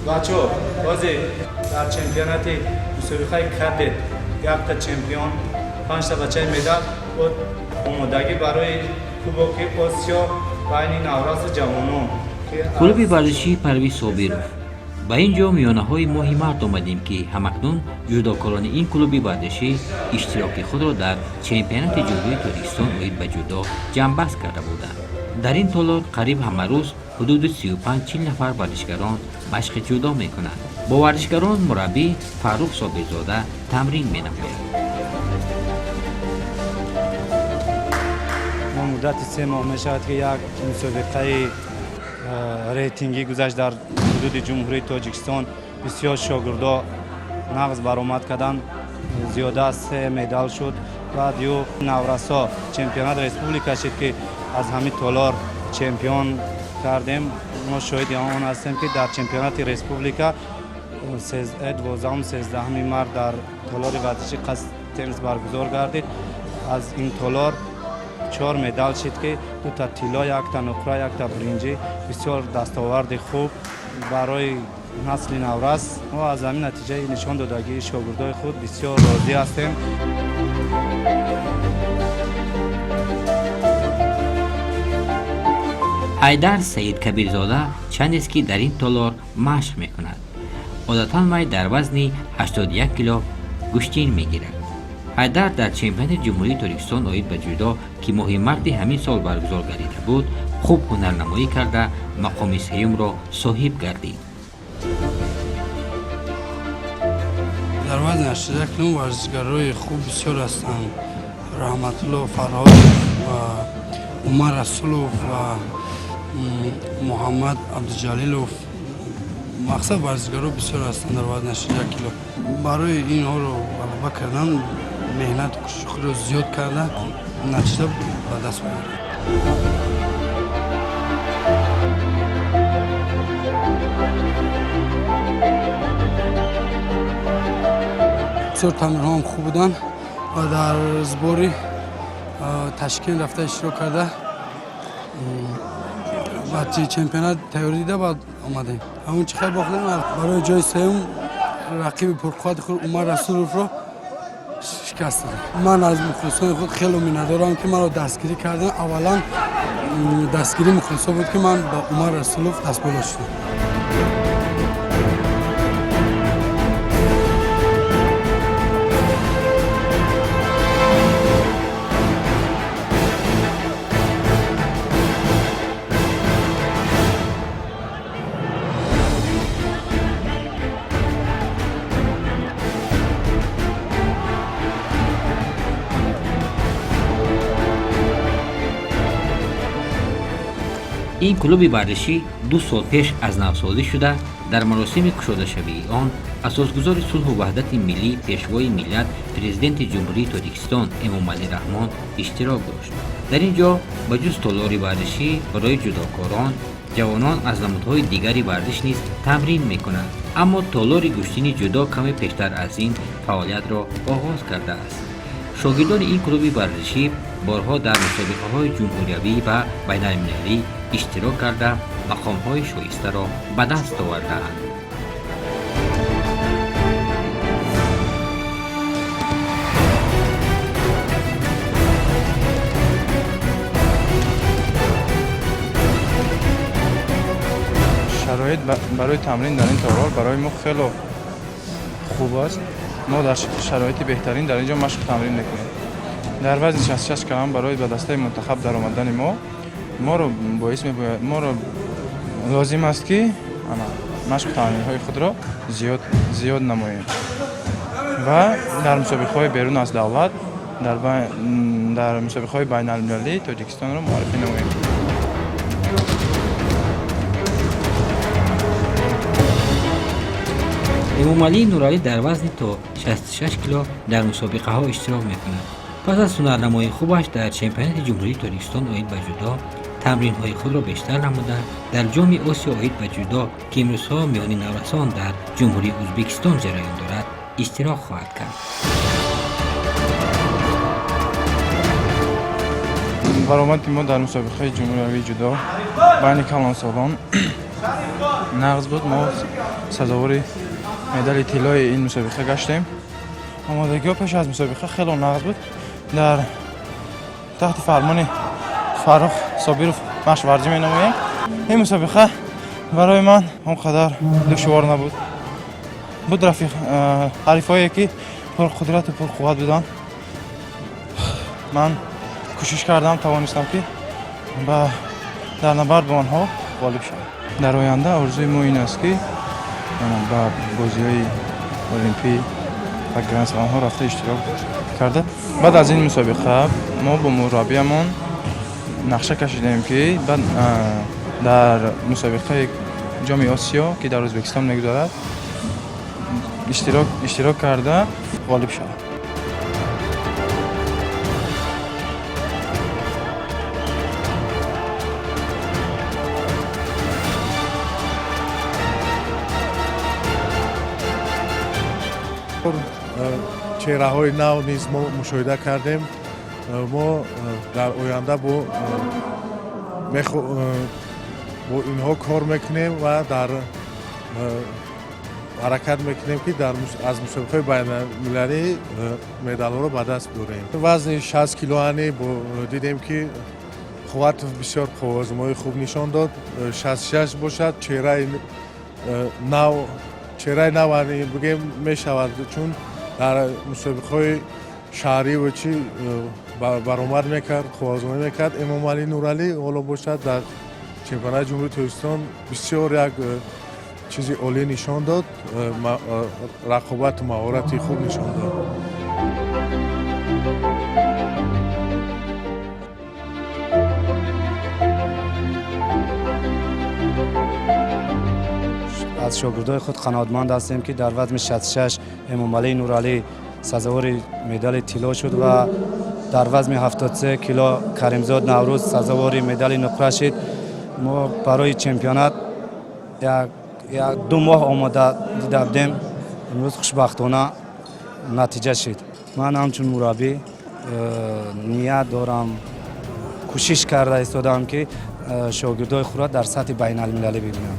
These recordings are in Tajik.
بچه بازی در چمپیونات مسابقه کدت یک تا چمپیون 5 تا بچه مدال و آمادگی برای کوبک آسیا بین نوروز جوانان. کلوب ورزشی پرویز صابرов. با اینجا میانه های ماه مارت آمدیم که همکنون جودوکاران این کلوب ورزشی اشتراک خود را در چمپیونات جمهوری تاجیکستان اوید به جودو جنببست کرده بودند. در این تالار قریب همه روز حدود 35-40 نفر ورزشکاران مشق جودو می کنند. با ورزشکاران مربی فاروق صابرزاده تمرین می نماید. مدت 3 ماه می شود که یک مسابقه ریتینگی گذشت در حدود جمهوری تاجیکستان. بسیار شاگردا نقض برآمد کردند، زیاده از 3 مدال شد و دیو نورسا چمپیونات ریسپوبلیکا شد که از همین تالار چمپیون کردیم. ما شاهد آن هستیم که در چمپیونات ریسپوبلیکا 12 مارت در تالار ورزشی قصد تنس برگزار گردید. از این تالار 4 مدال شد که 2 تا طلا، 1 تا نقره، 1 تا برنجی. بسیار دستاورد خوب برای نسل نورس و از همین نتیجه نشان دادگی شاگردای خود بسیار راضی هستیم. حیدر سید کبیرزاده چند است که در این تالار مشق می کند. عادتا وی در وزن 81 کیلو گوشتین می گیرد. حیدر در چمپیونات جمهوری تاجیکستان اوید به جودو که ماه مارت همین سال برگزار گردیده بود خوب هنرنمایی کرده مقام سوم را صاحب گردید. در وزن 81 کیلو ورزشکارای خوب بسیار هستند. رحمت الله فرهاد و عمر رسولوف و محمد عبدالجلیلوف مقصد ورزشکارا بسیار هستند در وزن 81 کیلو. برای اینها رو غلبه کردن مهنت و کوشش خود رو زیاد کرده نتیجه به دست میاره. بسیار تمرین ها هم خوب بودن و در زباری تشکیل رفته اشتراک کرده و چمپیونات تیاری دیده بعد آمدیم. همون چه خیلی باختیم برای جای سوم رقیب پرقدرت خود عمر رسولوف رو شکست دادم. من از مخلصان خود خیلی میندارم که من رو دستگیری کردن. اولا دستگیری مخلصا بود که من با عمر رسولوف دست بالا شدم. این کلوب ورزشی 2 سال پیش از نوسازی شده در مراسم گشوده شوی آن اساسگزار صلح و وحدت ملی پیشوای ملت پرزیدنت جمهوری تاجیکستان امامعلی رحمان اشتراک داشت. در اینجا با جز تالار ورزشی برای جودوکاران جوانان از نمودهای دیگری ورزش نیز تمرین میکنند، اما تالار گشتین جودو کمی پیشتر از این فعالیت را آغاز کرده است. شاگردان این کلوب ورزشی بارها در مسابقه‌های جمهوریوی و بین‌المللی اشتراک کرده مقام‌های شایسته را به دست آورده‌اند. شرایط برای تمرین در این تالار برای ما خیلی خوب است. ما در شرایط بهترین در اینجا مشق تمرین میکنیم. در وزن 66 کیلوگرم برای به دسته منتخب در آمدن ما رو باعث می‌باید ما رو لازم است که مشق تمرین های خود را زیاد نماییم و در مسابقه های بیرون از دولت در مسابقه های بین المللی تاجیکستان را معرفی نماییم. امامعلی نورعلی در وزن تا 66 کیلو در مسابقه ها اشتراک میکند. پس از هنرنمایی خوبش در چمپیونات جمهوری تاجیکستان اوید به جودو تمرین های خود را بیشتر نموده در جام آسیا اوید به جودو که امروزها میان نورسان در جمهوری ازبکستان جریان دارد اشتراک خواهد کرد. برآمد ما در مسابقه جمهوری جودو بین کلانسالان نقض بود. ما сазовори медали тиллои ин мусобиқа гаштем. омодагиҳо пеш аз мусобиқа хело нағз буд. дар таҳти фармони Фаррух Собиров машқварҷӣ менамоям. ин мусобиқа барои ман он қадар душвор набуд. буд ҳарифое ки пурқудрату пурқувват буданд. ман кӯшиш кардам, тавонистам ки дар набард бо онҳо ғолиб шавам. дар оянда орзуи мо ин аст ки ба бозиҳои олимпӣ ва гранд-сламҳо рафта иштирок карда. баъд аз ин мусобиқа мо бо мураббиямон нақша кашидем ки дар мусобиқаи ҷоми Осиё ки дар Ӯзбекистон мегузарад иштирок карда ғолиб шавад. чеҳраҳои нав низ мо мушоҳида кардем. мо дар оянда бо инҳо кор мекунем ва дар ҳаракат мекунем ки аз мусобиқаҳои байналмилалӣ медалҳоро ба даст биёрем. вазни 60 килоани дидем ки қувватов бисёр қуввозмои хуб нишон дод. 66 бошад, чеҳраи нав бигем мешавад, чун дар мусобиқаҳои шаҳрӣ ва чӣ баромад мекард, қуввозмоӣ мекард. Эмомалӣ Нуралӣ ҳоло бошад дар чемпионати ҷумҳурии Тоҷикистон бисёр як чизи олӣ нишон дод, рақобату маҳорати хуб нишон дод. аз шогирдои худ қаноатманд ҳастем ки дар вазни 66 Эмомалӣ Нуралӣ сазовори медали тилло шуд ва дар вазни 73 кило Каримзод Наврӯз сазовори медали нуқра шид. мо барои чемпионат як 2 моҳ омода дида будем. имрӯз хушбахтона натиҷа шид. ман ҳамчун мураббӣ ният дорам, кӯшиш карда истодам ки шогирдои худро дар сатҳи байналмилалӣ бибинам.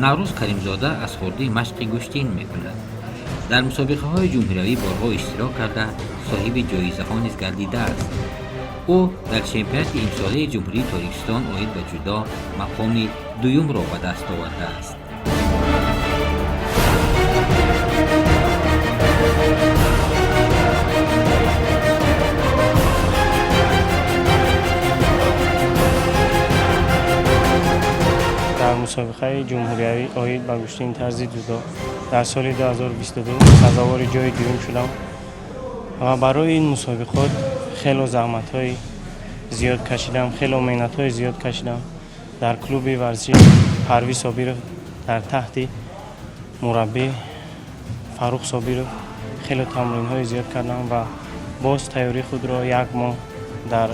наврӯз Каримзода аз хурдии машқи гӯштин мекунад. дар мусобиқаҳои ҷумҳуриявӣ борҳо иштирок карда соҳиби ҷоизаҳо низ гардидааст. ӯ дар чемпионати имсолаи ҷумҳурии Тоҷикистон оид ба ҷудо мақоми дуюмро ба даст овардааст. дар мусобиқаи ҷумҳуриявӣ оид ба гӯштини тарзи ҷудо дар соли 2022 сазовори ҷои дуюм шудам ва барои ин мусобиқот хело заҳматҳои зиёд кашидам, хело меҳнатҳои зиёд кашидам. дар клуби варзиши Парвиз Собиров дар таҳти мураббӣ Фаррух Собиров хело тамринҳои зиёд кардам ва боз тайёрии худро як моҳ дар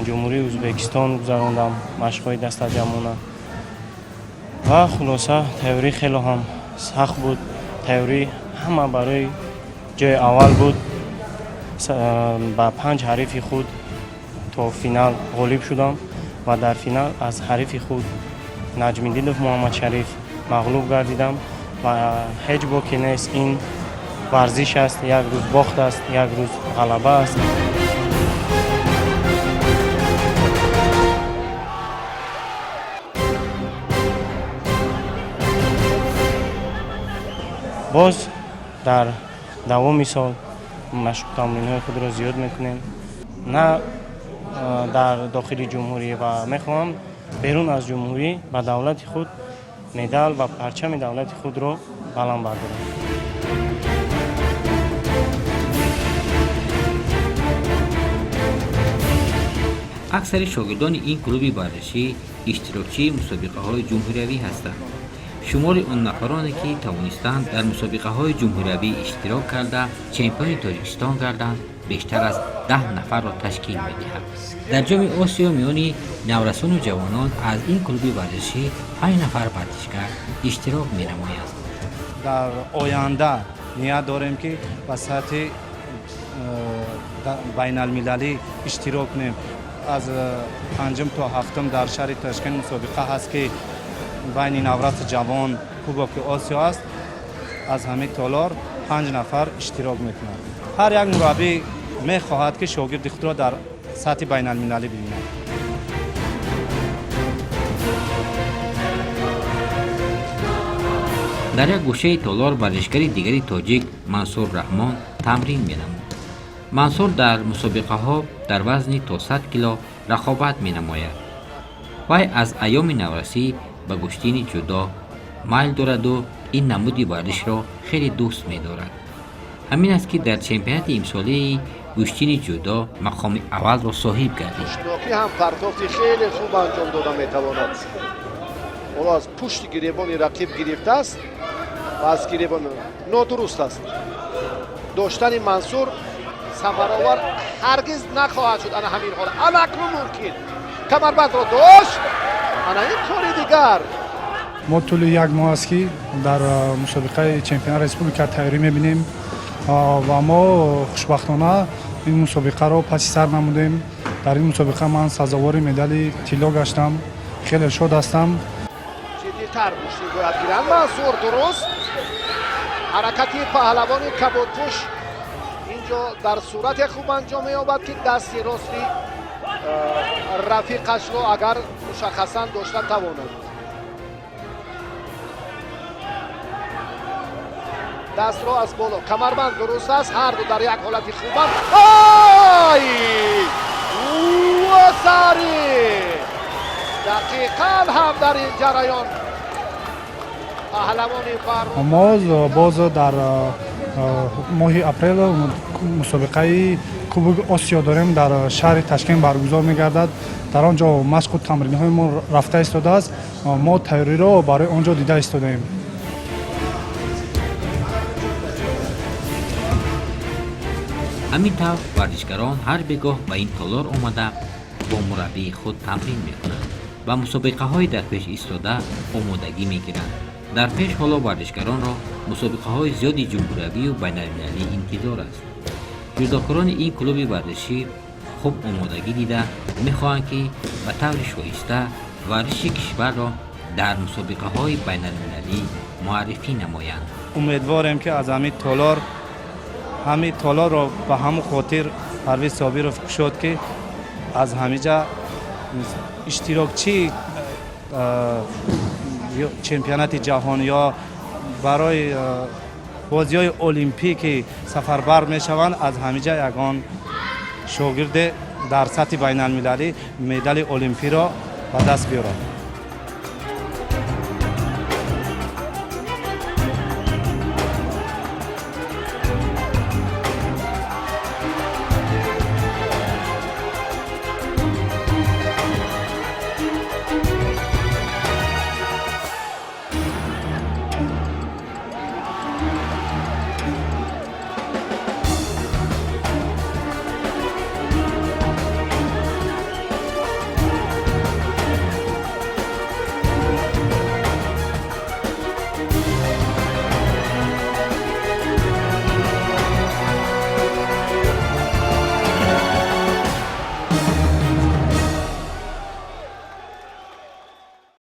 ҷумҳурии Ӯзбекистон гузарондам, машқҳои дастаҷамона. ва хулоса тайёрӣ хело ҳам сахт буд. тайёрӣ ҳама барои ҷои аввал буд. ба 5 ҳарифи худ то финал ғолиб шудам ва дар финал аз ҳарифи худ Наҷмиддинов Муҳаммадшариф мағлуб гардидам ва ҳеҷ боки нест. ин варзиш аст, як рӯз бохт аст, як рӯз ғалаба аст. боз дар давоми сол машқ тамринҳои худро зиёд мекунем, на дар дохили ҷумҳурӣ ва мехоҳам берун аз ҷумҳурӣ ба давлати худ медал ва парчами давлати худро баланд бардорем. аксари шогирдони ин клуби варзишӣ иштирокчии мусобиқаҳои ҷумҳуриявӣ ҳастанд. шумори он нафароне ки тавонистанд дар мусобиқаҳои ҷумҳуриявӣ иштирок карда чемпиони Тоҷикистон гарданд, бештар аз 10 нафарро ташкил медиҳад. дар ҷоми Осиё миёни наврасону ҷавонон аз ин клуби варзишӣ 5 нафар варзишгар иштирок менамоянд. дар оянда ният дорем ки ба сатҳи بین المللی اشتراک کنیم. از پنجم تا هفتم در شهر تاشکند مسابقه هست که بین نورات جوان کوبک آسیا است. از همه تالار 5 نفر اشتراک میکنند. هر یک مربی میخواهد که شاگرد خود را در سطح بین المللی ببیند. در یک گوشه تالار ورزشکار دیگری تاجیک منصور رحمان تمرین می‌نمود. منصور در مسابقه ها در وزن تا 100 کیلو رقابت می‌نماید. وی از ایام نورسی به گشتین جودو میل دارد و این نمود ورزش را خیلی دوست می‌دارد. همین است که در چمپیونات امساله گشتین جودو مقام اول را صاحب گردید. شناخی هم پرتافتی خیلی خوب انجام دادن میتواند. او از پشت گریبان رقیب گرفته است و از گریبان نادرست است. داشتن منصور ثمرآور هرگز نخواهد شد. انا همین حال اکنون ممکن کمربند را داشت. انا این کاری دیگر. ما طول یک ماه است که در مسابقه چمپیونات ریسپوبلیکا تیاری می‌بینیم و ما خوشبختانه این مسابقه را پس سر نمودیم. در این مسابقه من سزاوار مدال طلا گشتم. خیلی شاد هستم. جدی‌تر گوشتی باید گیرند. منصور درست حرکتی پهلوان کبودپوش اینجا در صورت خوب انجام می‌یابد که دست راستی رفیقش را اگر مشخصاً داشته تواند. دست را از بالا کمربند درست است. هر دو در یک حالت خوبند. آی و سری دقیقاً هم در این جریان پهلوان ما باز در ماه اپریل مسابقه کوبک آسیا داریم در شهر تاشکند برگزار می‌گردد. در آنجا مشق و تمرین‌های ما رفته ایستاده است. ما تیاری را برای آنجا دیده ایستاده‌ایم. همینطور ورزشکاران هر بگاه به این تالار آمده با مربی خود تمرین می‌کنند و مسابقه های در پیش ایستاده آمادگی می‌گیرند. در پیش حالا ورزشکاران را مسابقه های زیادی جمهوری و بین المللی انتظار است. جودوکاران این کلوب ورزشی خوب آمادگی دیده می‌خواهند که به طور شایسته ورزش کشور را در مسابقه های بین المللی معرفی نمایند. امیدواریم که از همین تالار را به همون خاطر پرویز صابرов شد که از همینجا اشتراکچی چمپیونات جهان یا برای بازی‌های المپیک سفربر میشوند. از همینجا یگان شاگرد در سطح بین المللی مدال المپی را به دست بیارند.